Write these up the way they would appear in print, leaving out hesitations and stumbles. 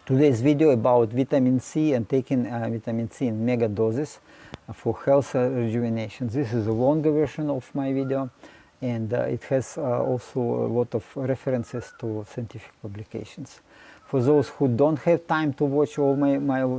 Today's video about vitamin C and taking vitamin C in mega doses for health rejuvenation. This is a longer version of my video, and it has also a lot of references to scientific publications. For those who don't have time to watch all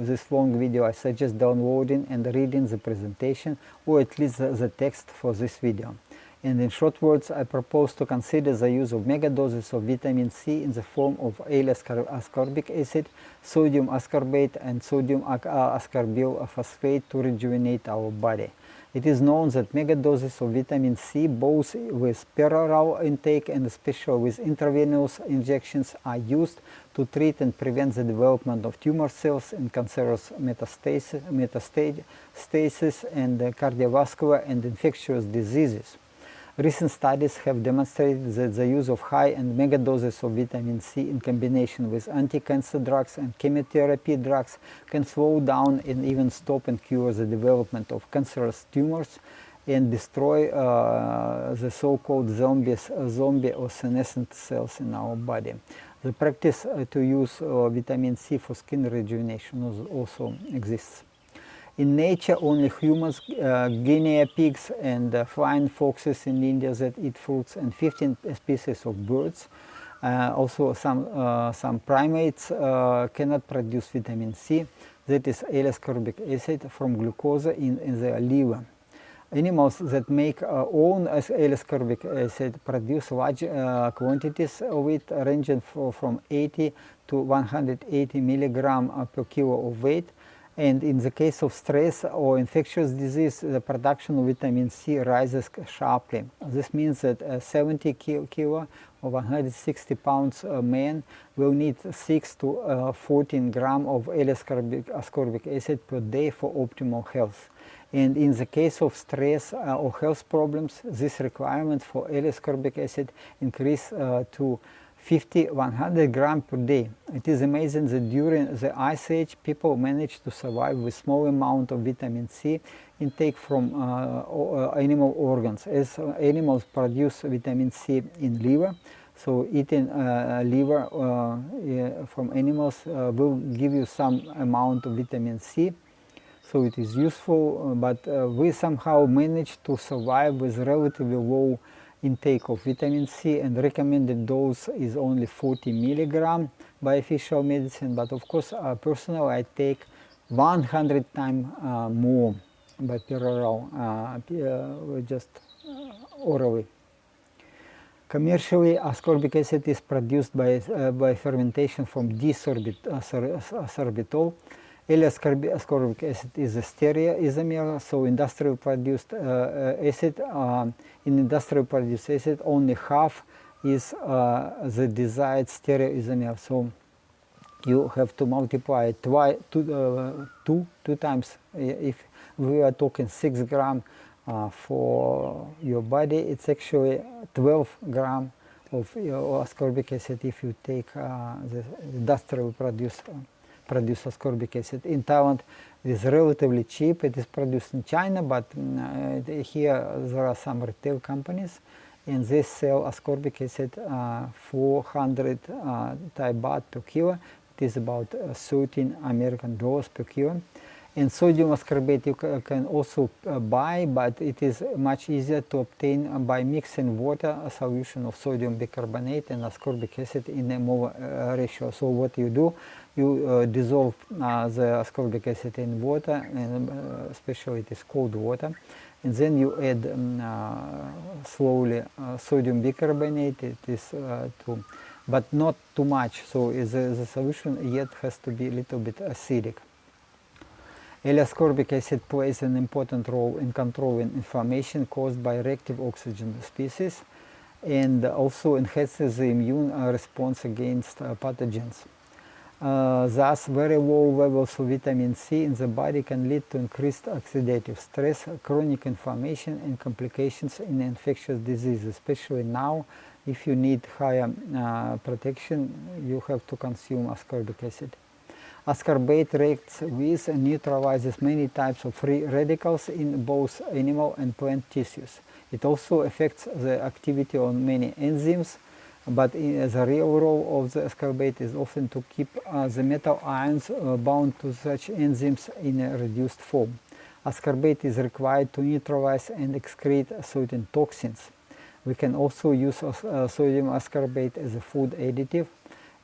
this long video, I suggest downloading and reading the presentation, or at least the text for this video. And in short words, I propose to consider the use of megadoses of vitamin C in the form of L-ascorbic acid, sodium ascorbate, and sodium ascorbyl phosphate to rejuvenate our body. It is known that megadoses of vitamin C, both with perioral intake and especially with intravenous injections, are used to treat and prevent the development of tumor cells and cancerous metastasis and cardiovascular and infectious diseases. Recent studies have demonstrated that the use of high-end megadoses of vitamin C in combination with anti-cancer drugs and chemotherapy drugs can slow down and even stop and cure the development of cancerous tumors and destroy the so-called zombie or senescent cells in our body. The practice to use vitamin C for skin rejuvenation also exists. In nature, only humans, guinea pigs, and flying foxes in India that eat fruits, and 15 species of birds. Also, some primates cannot produce vitamin C, that is L-ascorbic acid, from glucose in their liver. Animals that make own L-ascorbic acid produce large quantities of it, ranging from 80 to 180 milligram per kilo of weight. And in the case of stress or infectious disease, the production of vitamin C rises sharply. This means that a 70 kilo or 160 pounds man will need 6 to 14 grams of L-ascorbic acid per day for optimal health. And in the case of stress or health problems, this requirement for L-ascorbic acid increases to 50-100 grams per day. It is amazing that during the Ice Age, people managed to survive with small amount of vitamin C intake from animal organs, as animals produce vitamin C in liver. So eating liver from animals will give you some amount of vitamin C. So it is useful, but we somehow managed to survive with relatively low intake of vitamin C, and recommended dose is only 40 milligram by official medicine, but of course personally I take 100 times more by perioral, just orally. Commercially, ascorbic acid is produced by fermentation from D-sorbitol. L-ascorbic acid is a stereoisomer, so industrial produced acid. In industrial produced acid, only half is the desired stereoisomer. So you have to multiply two times. If we are talking 6 grams for your body, it's actually 12 grams of ascorbic acid if you take the industrial produced ascorbic acid. In Thailand, it is relatively cheap. It is produced in China, but here there are some retail companies, and they sell ascorbic acid 400 Thai baht per kilo. It is about $13 American per kilo. And sodium ascorbate you can also buy, but it is much easier to obtain by mixing water, a solution of sodium bicarbonate and ascorbic acid in a molar ratio. So what you do, you dissolve the ascorbic acid in water, and especially it is cold water, and then you add slowly sodium bicarbonate. It is but not too much, so the solution yet has to be a little bit acidic. L-ascorbic acid plays an important role in controlling inflammation caused by reactive oxygen species, and also enhances the immune response against pathogens. Thus, very low levels of vitamin C in the body can lead to increased oxidative stress, chronic inflammation, and complications in infectious disease. Especially now, if you need higher protection, you have to consume ascorbic acid. Ascorbate reacts with and neutralizes many types of free radicals in both animal and plant tissues. It also affects the activity on many enzymes but the real role of the ascorbate is often to keep the metal ions bound to such enzymes in a reduced form. Ascorbate is required to neutralize and excrete certain toxins. We can also use sodium ascorbate as a food additive,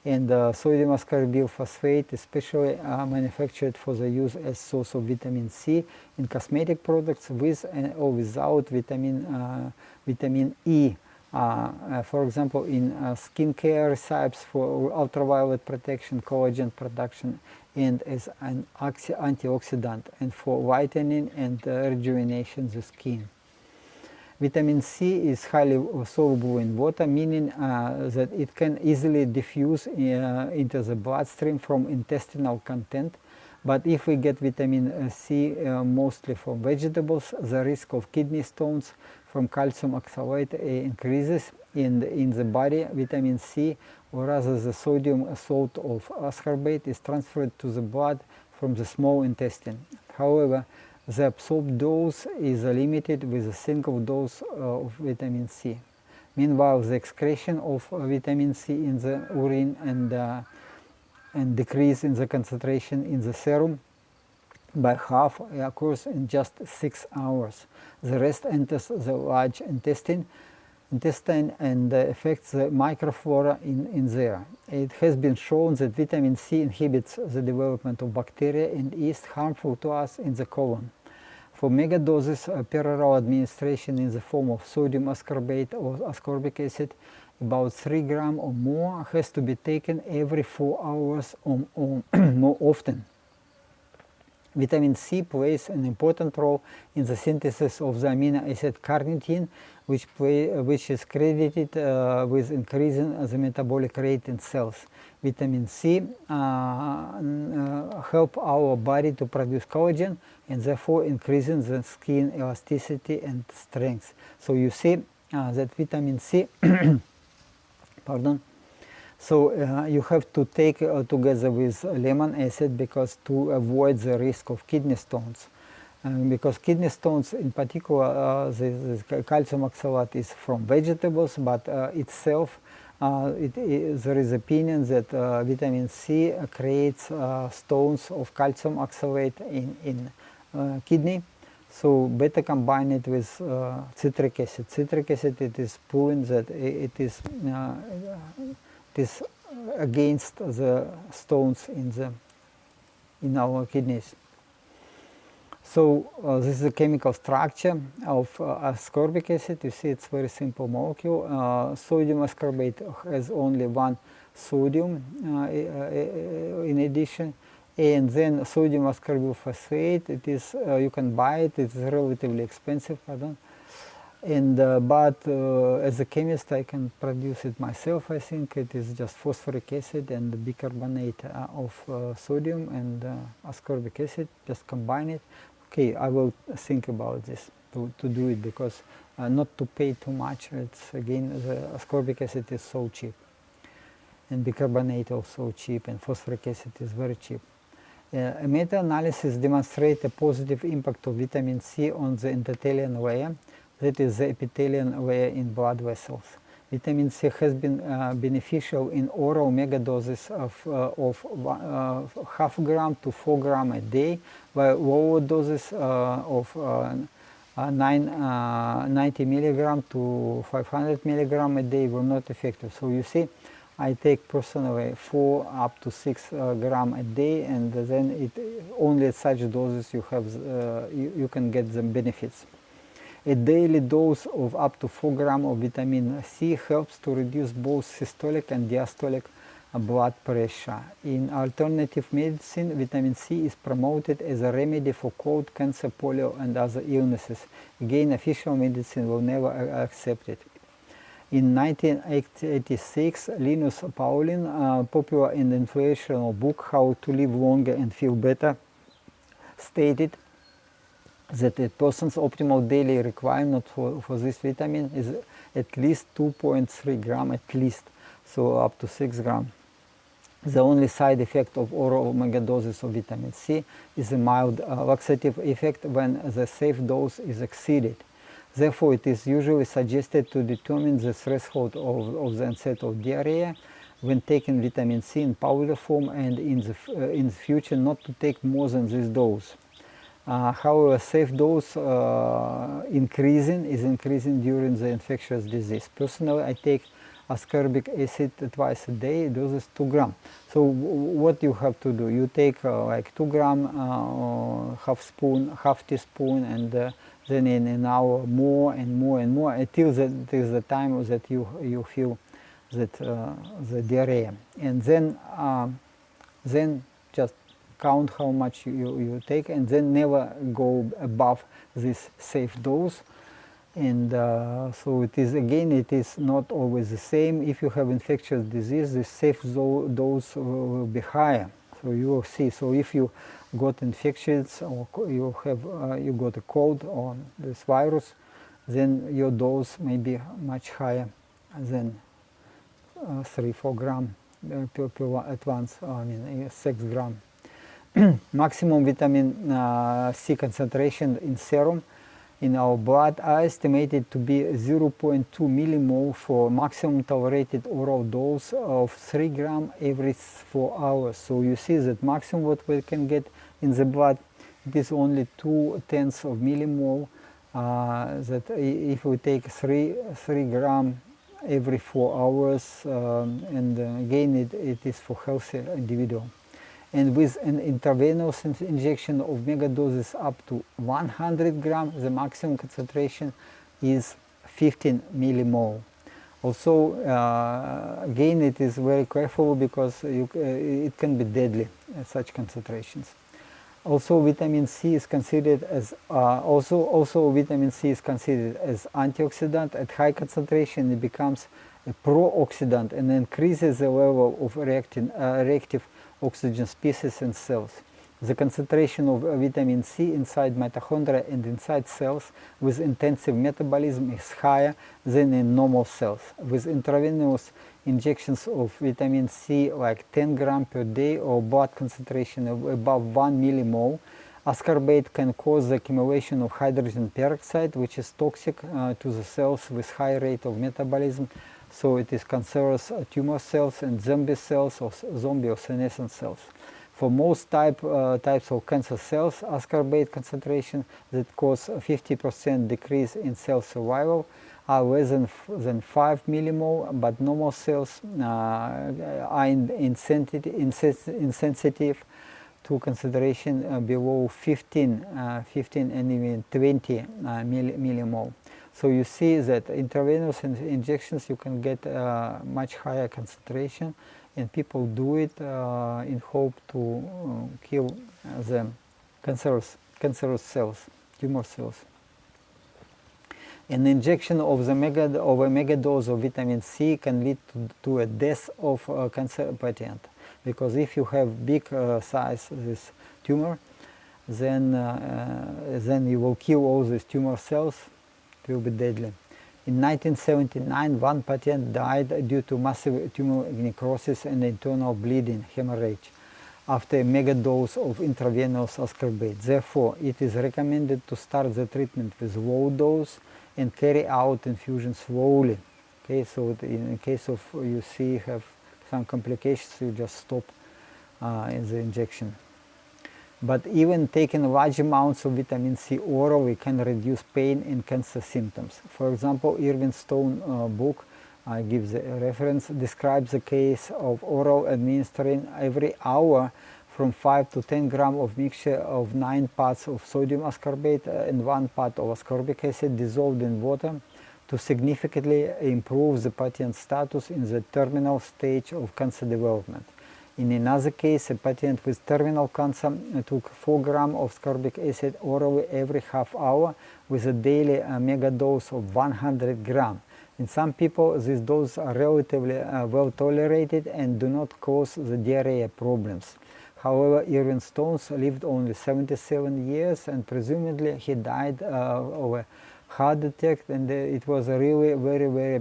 and sodium ascorbyl phosphate, especially manufactured for the use as source of vitamin C in cosmetic products with or without vitamin E. For example, in skincare recipes for ultraviolet protection, collagen production, and as an antioxidant, and for whitening and rejuvenation of the skin. Vitamin C is highly soluble in water, meaning that it can easily diffuse into the bloodstream from intestinal content. But if we get vitamin C mostly from vegetables, the risk of kidney stones from calcium oxalate increases. In the body, vitamin C, or rather the sodium salt of ascorbate, is transferred to the blood from the small intestine. However, the absorbed dose is limited with a single dose of vitamin C. Meanwhile, the excretion of vitamin C in the urine and decrease in the concentration in the serum by half occurs in just 6 hours. The rest enters the large intestine and affects the microflora in there. It has been shown that vitamin C inhibits the development of bacteria and yeast harmful to us in the colon. For megadoses, perioral administration in the form of sodium ascorbate or ascorbic acid, about 3 grams or more, has to be taken every 4 hours or more often. Vitamin C plays an important role in the synthesis of the amino acid carnitine, which is credited with increasing the metabolic rate in cells. Vitamin C help our body to produce collagen and therefore increasing the skin elasticity and strength. So you see that vitamin C, pardon. So you have to take together with lemon acid because to avoid the risk of kidney stones. Because kidney stones, in particular, the calcium oxalate is from vegetables, but itself, there is opinion that vitamin C creates stones of calcium oxalate in kidney. So better combine it with citric acid. Citric acid, it is proven that it is against the stones in our kidneys. So this is the chemical structure of ascorbic acid. You see it's very simple molecule. Sodium ascorbate has only one sodium in addition, and then sodium ascorbyl phosphate. It is you can buy it. It's relatively expensive, pardon. And but as a chemist, I can produce it myself. I think it is just phosphoric acid and the bicarbonate of sodium and ascorbic acid. Just combine it. Okay, I will think about this to do it because not to pay too much. It's again the ascorbic acid is so cheap, and bicarbonate also cheap, and phosphoric acid is very cheap. A meta-analysis demonstrates a positive impact of vitamin C on the endothelial layer, that is the epithelial layer in blood vessels. Vitamin C has been beneficial in oral megadoses of half gram to 4 grams a day, while lower doses of 90 milligram to 500 milligram a day were not effective. So you see, I take personally 4 up to 6 grams a day, and then only at such doses you have you can get the benefits. A daily dose of up to 4 grams of vitamin C helps to reduce both systolic and diastolic blood pressure. In alternative medicine, vitamin C is promoted as a remedy for cold, cancer, polio, and other illnesses. Again, official medicine will never accept it. In 1986, Linus Pauling, popular and influential book How to Live Longer and Feel Better, stated that a person's optimal daily requirement for this vitamin is at least 2.3 grams at least, so up to 6 grams. The only side effect of oral megadoses of vitamin C is a mild laxative effect when the safe dose is exceeded. Therefore, it is usually suggested to determine the threshold of the onset of diarrhea when taking vitamin C in powder form, and in the future not to take more than this dose. However, safe dose is increasing during the infectious disease. Personally, I take ascorbic acid twice a day, doses 2 grams. So what you have to do, you take like 2 grams, half teaspoon, and then in an hour more and more and more until the time that you feel that the diarrhea, and then just count how much you take, and then never go above this safe dose. And so it is not always the same. If you have infectious disease, the safe dose will be higher. So you will see. So if you got infections, or you got a cold or this virus, then your dose may be much higher than 3-4 grams at once. I mean 6 grams. Maximum vitamin C concentration in serum in our blood are estimated to be 0.2 millimole for maximum tolerated oral dose of 3 grams every 4 hours. So you see that maximum what we can get in the blood, it is only 0.2 of millimole. That if we take 3 grams every 4 hours, and again it is for healthy individual. And with an intravenous injection of megadoses up to 100 grams, the maximum concentration is 15 millimole. Also, again, it is very careful because it can be deadly at such concentrations. Also, vitamin C is considered as vitamin C is considered as antioxidant. At high concentration, it becomes a pro-oxidant and increases the level of reactive oxygen species in cells. The concentration of vitamin C inside mitochondria and inside cells with intensive metabolism is higher than in normal cells. With intravenous injections of vitamin C like 10 grams per day or blood concentration of above 1 millimole, ascorbate can cause the accumulation of hydrogen peroxide, which is toxic to the cells with high rate of metabolism. So it is cancerous tumor cells and zombie cells or zombie or senescent cells. For most types of cancer cells, ascorbate concentration that cause a 50% decrease in cell survival are less than 5 millimole, but normal cells are insensitive to concentration below 15 and even 20 millimole. So you see that intravenous injections you can get much higher concentration, and people do it in hope to kill the cancerous cells, tumor cells. An injection of a megadose of vitamin C can lead to a death of a cancer patient, because if you have big size this tumor, then you will kill all these tumor cells. It will be deadly. In 1979, one patient died due to massive tumor necrosis and internal bleeding, hemorrhage, after a megadose of intravenous ascorbate. Therefore, it is recommended to start the treatment with low dose and carry out infusion slowly. Okay, so in case of you have some complications, you just stop in the injection. But even taking large amounts of vitamin C orally can reduce pain and cancer symptoms. For example, Irving Stone book, I give the reference, describes the case of oral administering every hour from 5 to 10 grams of mixture of 9 parts of sodium ascorbate and 1 part of ascorbic acid dissolved in water to significantly improve the patient's status in the terminal stage of cancer development. In another case, a patient with terminal cancer took 4 grams of ascorbic acid orally every half hour with a daily megadose of 100 grams. In some people, these doses are relatively well tolerated and do not cause the diarrhea problems. However, Irving Stone lived only 77 years, and presumably he died of a heart attack, and it was a really very, very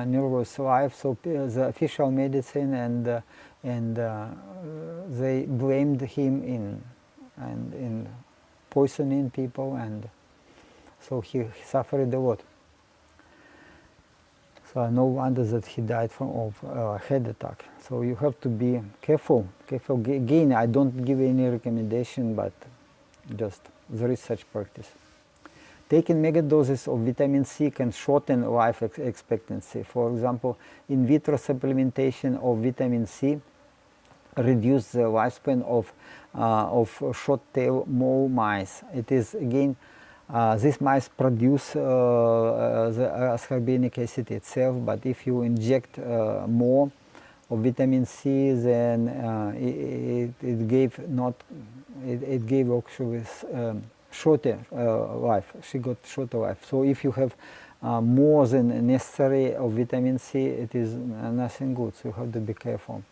nervous life. So the official medicine and they blamed him in poisoning people, and So he suffered a lot. So no wonder that he died of head attack. So you have to be careful. Again, I don't give any recommendation, but just there is such practice. Taking megadoses of vitamin C can shorten life expectancy. For example, in vitro supplementation of vitamin C reduce the lifespan of short-tail mole mice. It is again, these mice produce the ascorbic acid itself, but if you inject more of vitamin C, then it gave actually shorter life. She got shorter life. So if you have more than necessary of vitamin C, it is nothing good. So you have to be careful.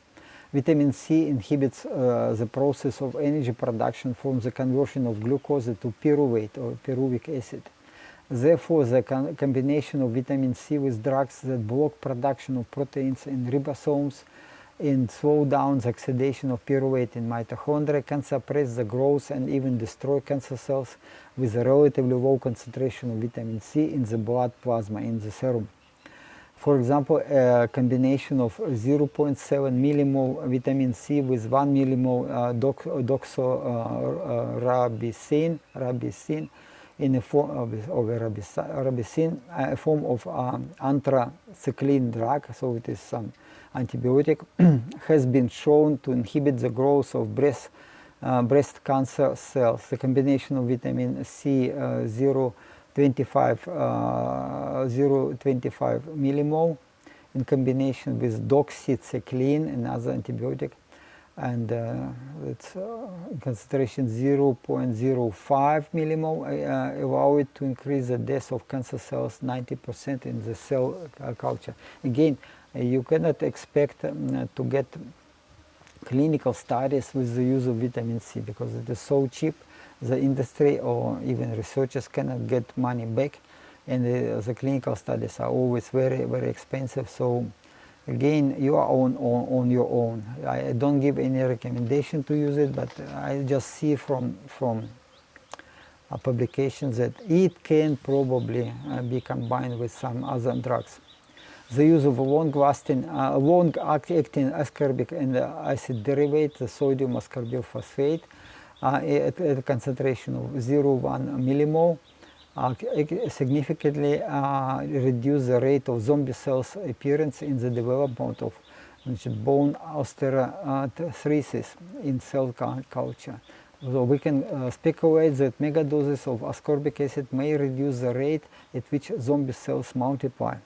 Vitamin C inhibits the process of energy production from the conversion of glucose to pyruvate or pyruvic acid. Therefore, the combination of vitamin C with drugs that block production of proteins in ribosomes and slow down the oxidation of pyruvate in mitochondria can suppress the growth and even destroy cancer cells with a relatively low concentration of vitamin C in the blood plasma, in the serum. For example, a combination of 0.7 millimole vitamin C with 1 millimole doxorubicin in a form of rubicin, a form of anthracycline drug, so it is some antibiotic, has been shown to inhibit the growth of breast cancer cells. The combination of vitamin C 0.25 millimole in combination with doxycycline, another antibiotic, and it's concentration 0.05 millimole, allow it to increase the death of cancer cells 90% in the cell culture. Again, you cannot expect to get clinical studies with the use of vitamin C because it is so cheap. The industry or even researchers cannot get money back, and the clinical studies are always very, very expensive. So again, you are on your own. I don't give any recommendation to use it, but I just see from publications that it can probably be combined with some other drugs. The use of long-acting ascorbic and acid derivates, the sodium ascorbyl phosphate, at a concentration of 0.1 millimole, significantly reduce the rate of zombie cells appearance in the development of bone osteoarthritis in cell culture. So we can speculate that megadoses of ascorbic acid may reduce the rate at which zombie cells multiply.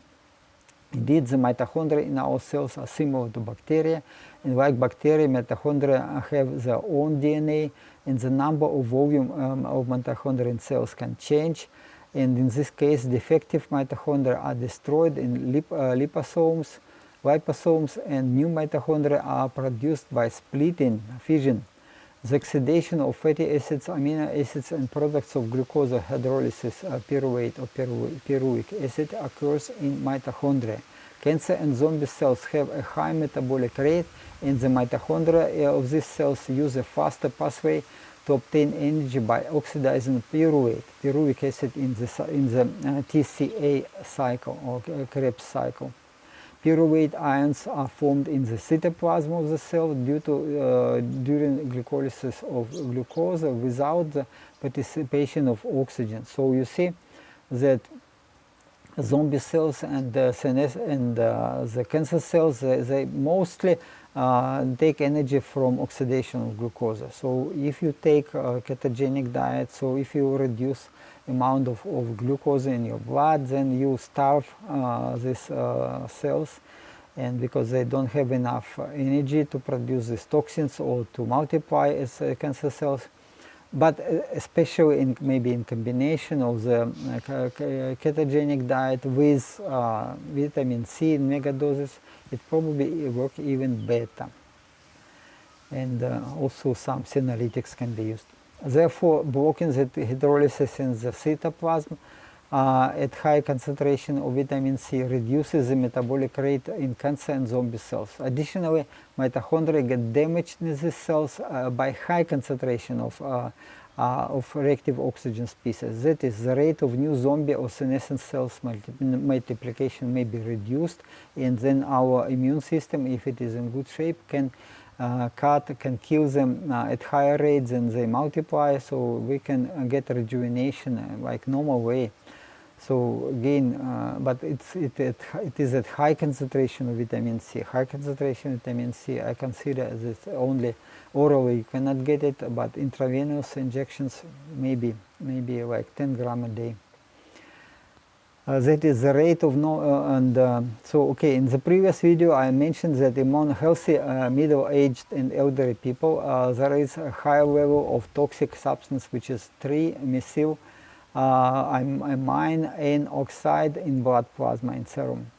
Indeed, the mitochondria in our cells are similar to bacteria, and like bacteria, mitochondria have their own DNA, and the number of volume of mitochondria in cells can change. And in this case, defective mitochondria are destroyed in liposomes, and new mitochondria are produced by splitting, fission. The oxidation of fatty acids, amino acids, and products of glucose hydrolysis, pyruvate or pyruvic acid occurs in mitochondria. Cancer and zombie cells have a high metabolic rate, and the mitochondria of these cells use a faster pathway to obtain energy by oxidizing pyruvic acid in the TCA cycle or Krebs cycle. Pyruvate ions are formed in the cytoplasm of the cell during glycolysis of glucose without the participation of oxygen. So you see that zombie cells and the cancer cells, they mostly take energy from oxidation of glucose. So if you take a ketogenic diet, so if you reduce amount of glucose in your blood, then you starve these cells, and because they don't have enough energy to produce these toxins or to multiply as cancer cells. But especially maybe in combination of the ketogenic diet with vitamin C in megadoses, it probably works even better. And also some senolytics can be used. Therefore, blocking the hydrolysis in the cytoplasm at high concentration of vitamin C reduces the metabolic rate in cancer and zombie cells. Additionally, mitochondria get damaged in these cells by high concentration of reactive oxygen species. That is, the rate of new zombie or senescent cells multiplication may be reduced, and then our immune system, if it is in good shape, can kill them at higher rates than they multiply, so we can get rejuvenation like normal way. So again, but it is at high concentration of vitamin C. High concentration of vitamin C, I consider that only orally you cannot get it, but intravenous injections maybe like 10 grams a day. That is the rate of so okay, in the previous video I mentioned that among healthy middle-aged and elderly people there is a high level of toxic substance, which is 3-methyl amine N oxide in blood plasma in serum.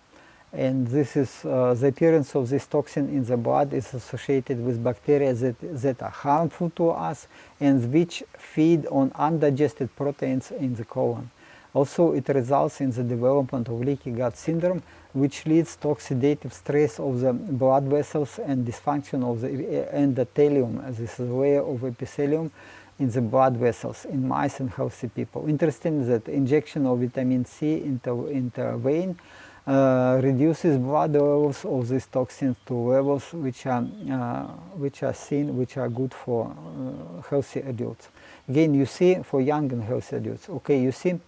And this is the appearance of this toxin in the blood is associated with bacteria that are harmful to us and which feed on undigested proteins in the colon. Also, it results in the development of leaky gut syndrome, which leads to oxidative stress of the blood vessels and dysfunction of the endothelium. This is a layer of epithelium in the blood vessels in mice and healthy people. Interesting that injection of vitamin C into vein reduces blood levels of these toxins to levels which are good for healthy adults. Again, you see, for young and healthy adults. Okay, you see,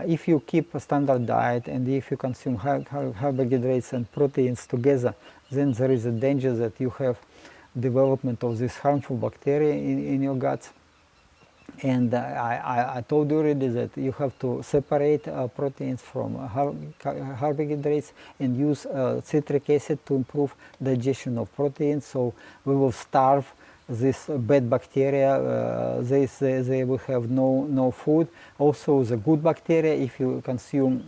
if you keep a standard diet and if you consume carbohydrates and proteins together, then there is a danger that you have development of this harmful bacteria in your guts. And I told you already that you have to separate proteins from carbohydrates and use citric acid to improve digestion of proteins. So we will starve this bad bacteria. They will have no food. Also, the good bacteria, if you consume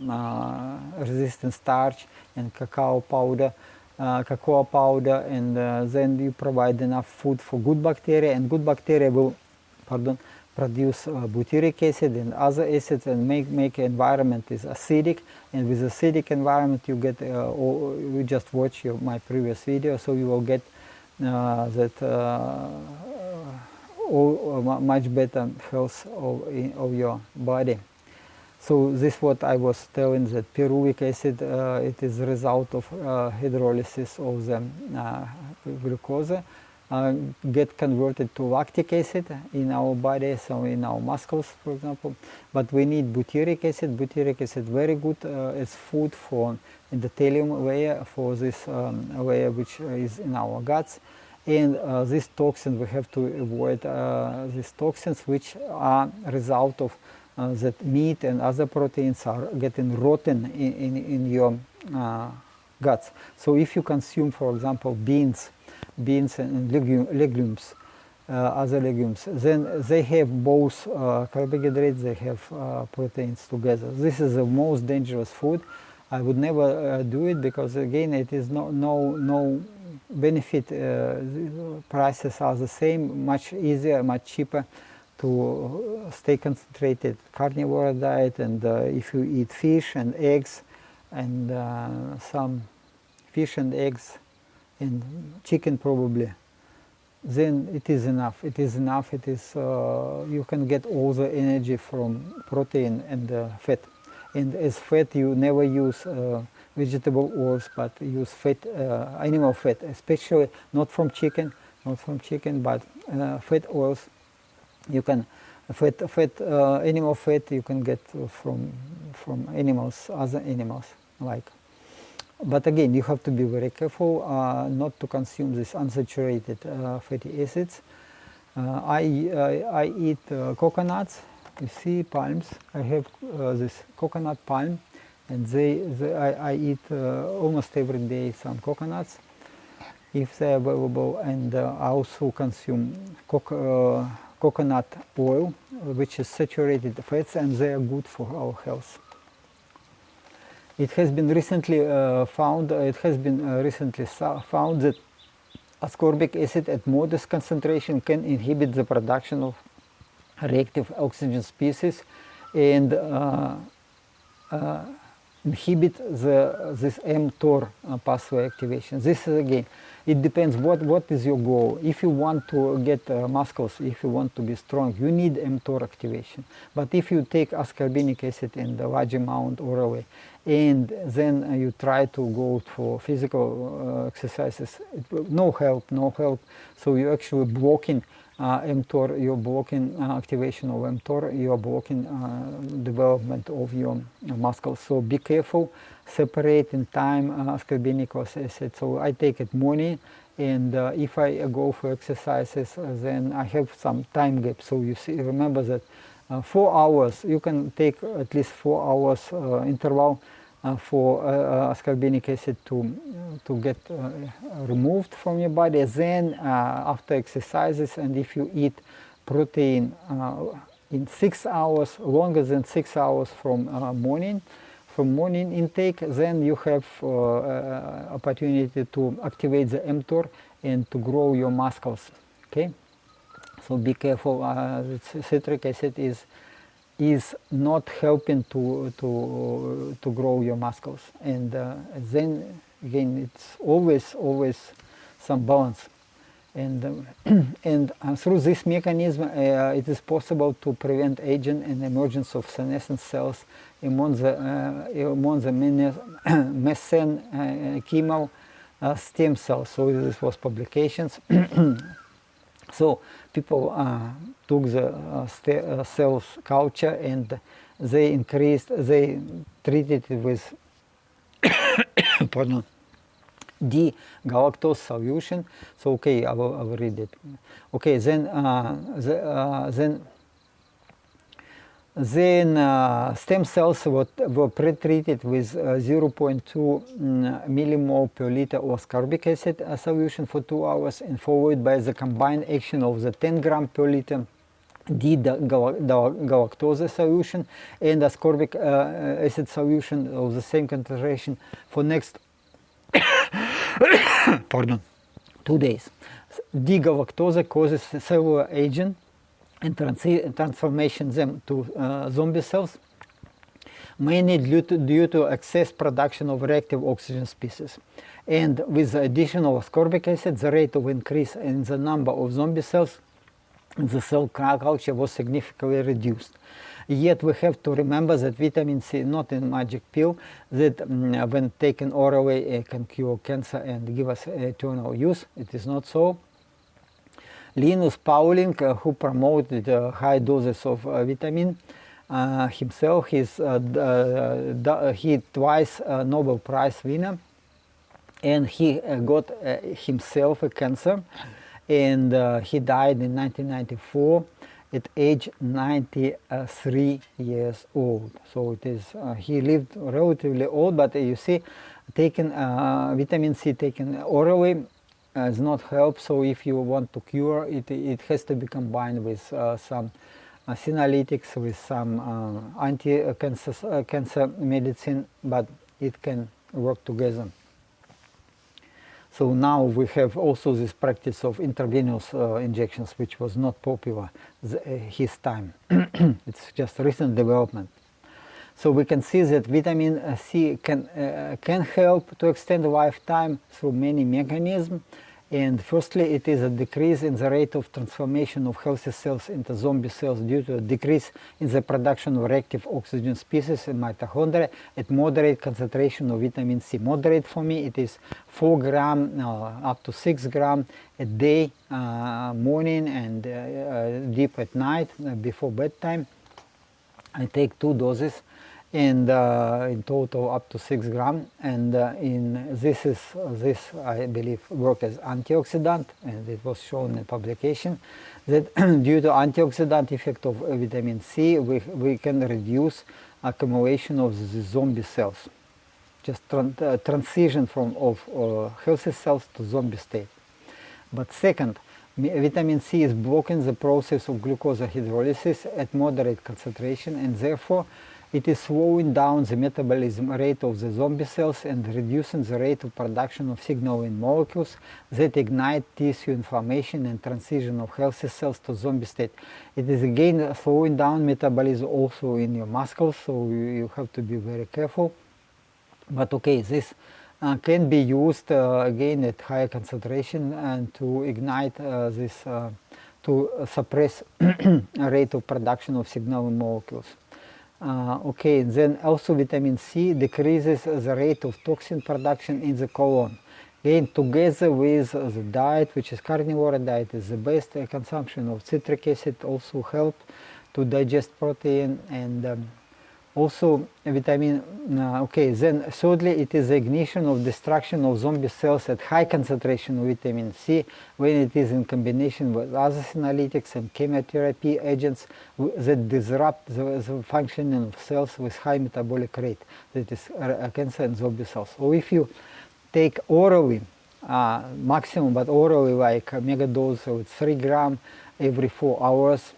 resistant starch and cocoa powder, and then you provide enough food for good bacteria, and good bacteria will, produce butyric acid and other acids and make environment is acidic, and with acidic environment you get, you just watch my previous video, so you will get much better health of your body. So this is what I was telling, that pyruvic acid, it is the result of hydrolysis of the glucose, get converted to lactic acid in our body, so in our muscles, for example. But we need butyric acid. Butyric acid very good as food for endothelium layer, for this layer which is in our guts. And this toxin, we have to avoid these toxins which are result of that meat and other proteins are getting rotten in your guts. So if you consume, for example, beans and legumes, other legumes, then they have both carbohydrates, they have proteins together. This is the most dangerous food. I would never do it, because again it is no benefit. Prices are the same, much easier, much cheaper to stay concentrated carnivore diet, and if you eat fish and eggs and some fish and eggs and chicken probably, then it is enough. It is enough. It is you can get all the energy from protein and fat. And as fat, you never use vegetable oils, but use fat, animal fat, especially not from chicken, but fat oils. You can animal fat you can get from animals, other animals like. But again, you have to be very careful not to consume these unsaturated fatty acids. I eat coconuts. You see, palms. I have this coconut palm, and I eat almost every day some coconuts, if they're available, and I also consume coconut oil, which is saturated fats, and they are good for our health. It has been recently found that ascorbic acid at modest concentration can inhibit the production of reactive oxygen species, and inhibit this mTOR pathway activation. This is again, it depends what is your goal. If you want to get muscles, if you want to be strong, you need mTOR activation. But if you take ascorbinic acid in the large amount orally, and then you try to go for physical exercises, no help. So you're actually blocking mTOR, you're blocking activation of mTOR, you're blocking development of your muscles. So be careful, separate in time ascorbinic acid. So I take it morning, and if I go for exercises, then I have some time gap. So you see, remember that 4 hours, you can take at least 4 hours interval for ascorbinic acid to get removed from your body. Then after exercises, and if you eat protein in 6 hours, longer than 6 hours from morning intake, then you have opportunity to activate the mTOR and to grow your muscles. Okay, so be careful. Citric acid is not helping to grow your muscles, and then again it's always some balance, and through this mechanism it is possible to prevent aging and emergence of senescent cells among the mesenchymal stem cells. So this was publications. So people took the cells culture, and they treated it with pardon, D-galactose solution. So okay, I will read it. Okay, then stem cells were pre-treated with 0.2 millimole per liter of ascorbic acid solution for 2 hours, and followed by the combined action of the 10 gram per liter D-galactose solution and ascorbic acid solution of the same concentration for next pardon, 2 days. D-galactose causes cellular aging and transformation them to zombie cells, mainly due to excess production of reactive oxygen species. And with the addition of ascorbic acid, the rate of increase in the number of zombie cells in the cell culture was significantly reduced. Yet we have to remember that vitamin C, not a magic pill, that when taken orally can cure cancer and give us eternal use. It is not so. Linus Pauling, who promoted high doses of vitamin himself, he twice Nobel Prize winner, and he got himself a cancer, and he died in 1994 at age 93 years old. So it is he lived relatively old, but you see, taking vitamin C taken orally does not help. So if you want to cure it, it has to be combined with some senolytics, with some anti-cancer medicine, but it can work together. So now we have also this practice of intravenous injections, which was not popular his time. It's just recent development. So we can see that vitamin C can help to extend lifetime through many mechanisms. And firstly, it is a decrease in the rate of transformation of healthy cells into zombie cells due to a decrease in the production of reactive oxygen species in mitochondria at moderate concentration of vitamin C. Moderate for me, it is 4 gram up to 6 gram a day, morning, and deep at night before bedtime. I take 2 doses, and in total up to 6 gram, and this I believe work as antioxidant, and it was shown in publication that due to antioxidant effect of vitamin C, we can reduce accumulation of the zombie cells, just transition from healthy cells to zombie state. But second, vitamin C is blocking the process of glucose hydrolysis at moderate concentration, and therefore it is slowing down the metabolism rate of the zombie cells and reducing the rate of production of signaling molecules that ignite tissue inflammation and transition of healthy cells to zombie state. It is again slowing down metabolism also in your muscles, so you have to be very careful. But okay, this can be used again at higher concentration and to ignite this, to suppress rate of production of signaling molecules. Okay, then also vitamin C decreases the rate of toxin production in the colon. Again, together with the diet, which is carnivore diet, is the best. Consumption of citric acid also helps to digest protein, and also vitamin, okay, then thirdly, it is the ignition of destruction of zombie cells at high concentration of vitamin C when it is in combination with other senolytics and chemotherapy agents that disrupt the functioning of cells with high metabolic rate, that is cancer and zombie cells. Or if you take orally, maximum, but orally like megadose with 3 grams every 4 hours,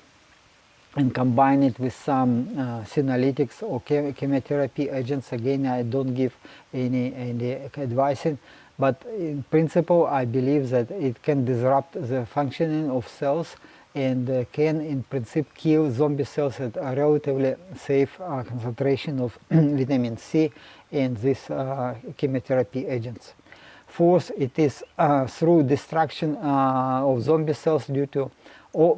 and combine it with some senolytics or chemotherapy agents. Again, I don't give any advice, but in principle I believe that it can disrupt the functioning of cells and can in principle kill zombie cells at a relatively safe concentration of vitamin C and these chemotherapy agents. Fourth, it is through destruction of zombie cells due to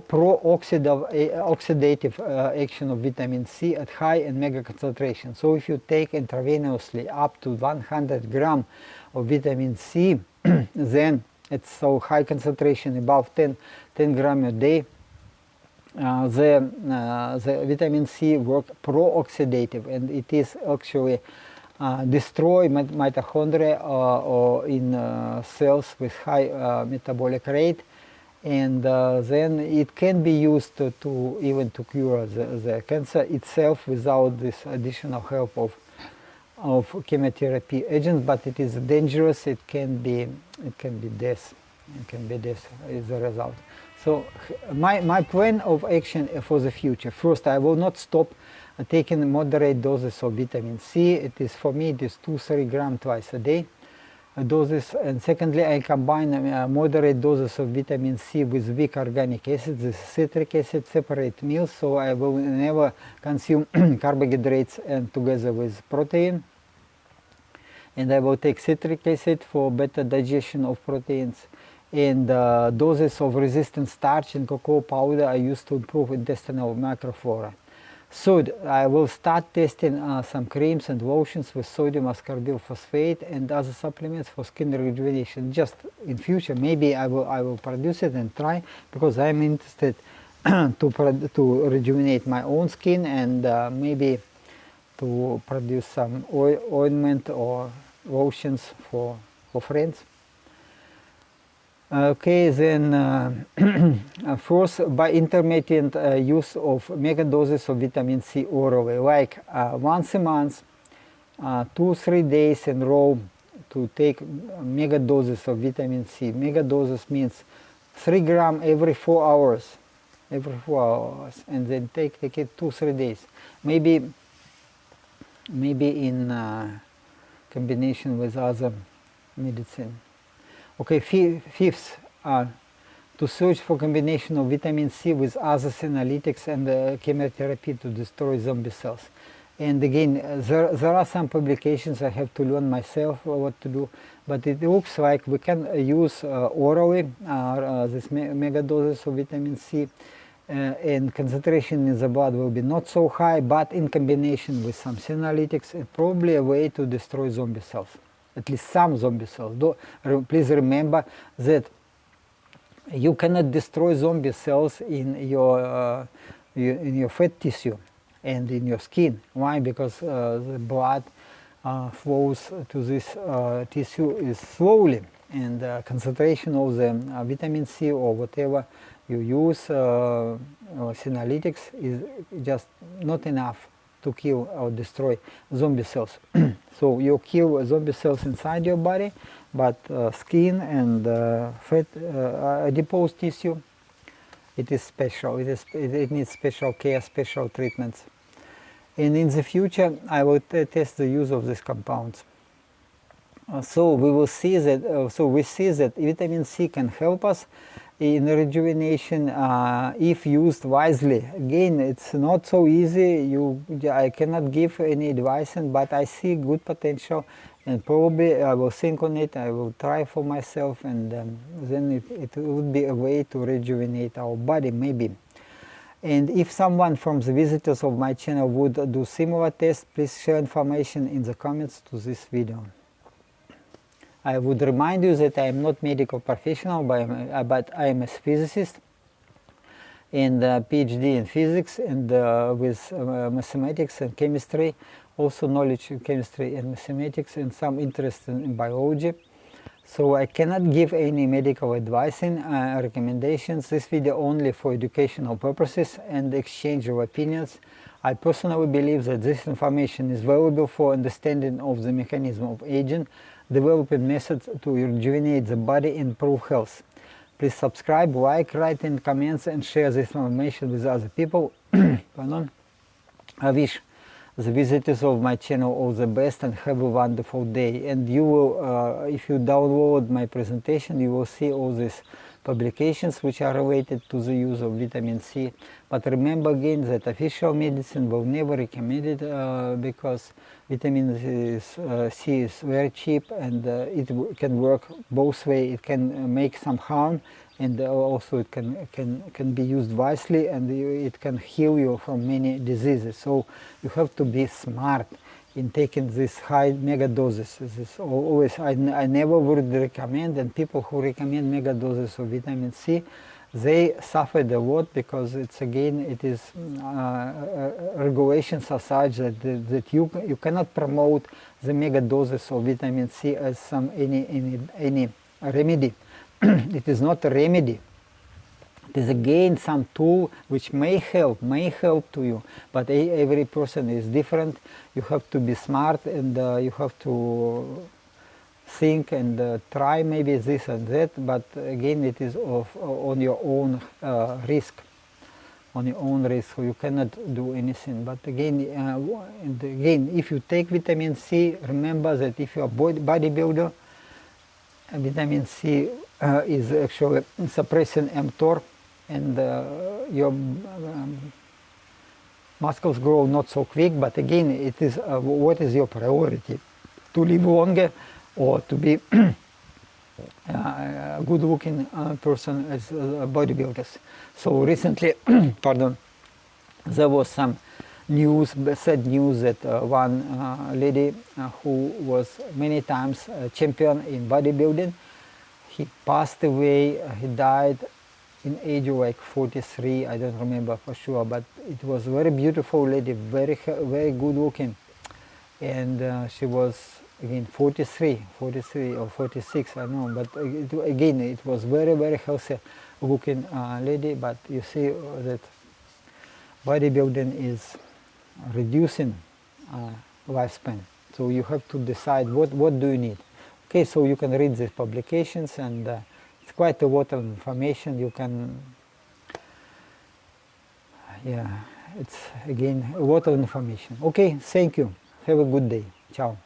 pro-oxidative action of vitamin C at high and mega concentration. So if you take intravenously up to 100 grams of vitamin C, then it's so high concentration, above 10 grams a day, the vitamin C work pro-oxidative, and it is actually destroy mitochondria or in cells with high metabolic rate, and then it can be used to even to cure the cancer itself without this additional help of chemotherapy agents. But it is dangerous. It can be death. It can be death as a result. So my plan of action for the future: first, I will not stop taking moderate doses of vitamin C. It is, for me, it is 2-3 grams twice a day doses. And secondly, I combine moderate doses of vitamin C with weak organic acid, this citric acid, separate meals, so I will never consume carbohydrates and together with protein. And I will take citric acid for better digestion of proteins. And doses of resistant starch and cocoa powder I use to improve intestinal microflora. Third, I will start testing some creams and lotions with sodium ascorbyl phosphate and other supplements for skin rejuvenation. Just in future, maybe I will produce it and try, because I'm interested to rejuvenate my own skin, and maybe to produce some ointment or lotions for friends. Okay, then first, by intermittent use of megadoses of vitamin C orally, like once a month, 2-3 days in a row, to take megadoses of vitamin C. Megadoses means 3 grams every 4 hours, and then take it 2-3 days. Maybe in combination with other medicine. Okay, fifth, to search for combination of vitamin C with other senolytics and chemotherapy to destroy zombie cells. And again, there are some publications I have to learn myself what to do, but it looks like we can use orally this megadoses of vitamin C, and concentration in the blood will be not so high, but in combination with some senolytics, it's probably a way to destroy zombie cells. At least some zombie cells. Please remember that you cannot destroy zombie cells in your fat tissue and in your skin. Why? Because the blood flows to this tissue is slowly, and concentration of the vitamin C or whatever you use, senolytics, is just not enough to kill or destroy zombie cells. So you kill zombie cells inside your body, but skin and fat, adipose tissue, it is special. It needs special care, special treatments. And in the future, I will test the use of these compounds. So we will see that. So we see that vitamin C can help us in rejuvenation if used wisely. Again, it's not so easy. I cannot give any advice, but I see good potential, and probably I will think on it. I will try for myself, and then it would be a way to rejuvenate our body, maybe. And if someone from the visitors of my channel would do similar tests, please share information in the comments to this video. I would remind you that I am not medical professional, but I am a physicist and PhD in physics and with mathematics and chemistry, also knowledge in chemistry and mathematics and some interest in biology. So I cannot give any medical advice and recommendations. This video only for educational purposes and exchange of opinions. I personally believe that this information is valuable for understanding of the mechanism of aging, developing methods to rejuvenate the body and improve health. Please subscribe, like, write in comments and share this information with other people. Pardon. I wish the visitors of my channel all the best and have a wonderful day. And you will, if you download my presentation, you will see all these publications which are related to the use of vitamin C. But remember again that official medicine will never recommend it because vitamin C is very cheap, and it can work both ways. It can make some harm, and also it can be used wisely, and it can heal you from many diseases. So you have to be smart in taking these high mega doses. This always, I never would recommend, and people who recommend mega doses of vitamin C, they suffered a lot because it's again, it is regulations are such that you cannot promote the mega doses of vitamin C as any remedy. It is not a remedy. It is again some tool which may help to you, but every person is different. You have to be smart, and you have to think and try maybe this and that, but again it is on your own risk. On your own risk, so you cannot do anything. But again, if you take vitamin C, remember that if you are bodybuilder, vitamin C is actually suppressing mTOR, and your muscles grow not so quick. But again, it is what is your priority? To live longer, or to be a good-looking person as bodybuilders. So recently, pardon, there was some news, sad news, that one lady who was many times a champion in bodybuilding, he passed away. He died in age of like 43. I don't remember for sure, but it was a very beautiful lady, very good looking, and she was again 43 or 46, I don't know, but again it was very healthy looking lady. But you see that bodybuilding is reducing lifespan, so you have to decide what do you need. Okay, so you can read these publications, and it's quite a lot of information. You can, yeah, it's again a lot of information. Okay, thank you. Have a good day. Ciao.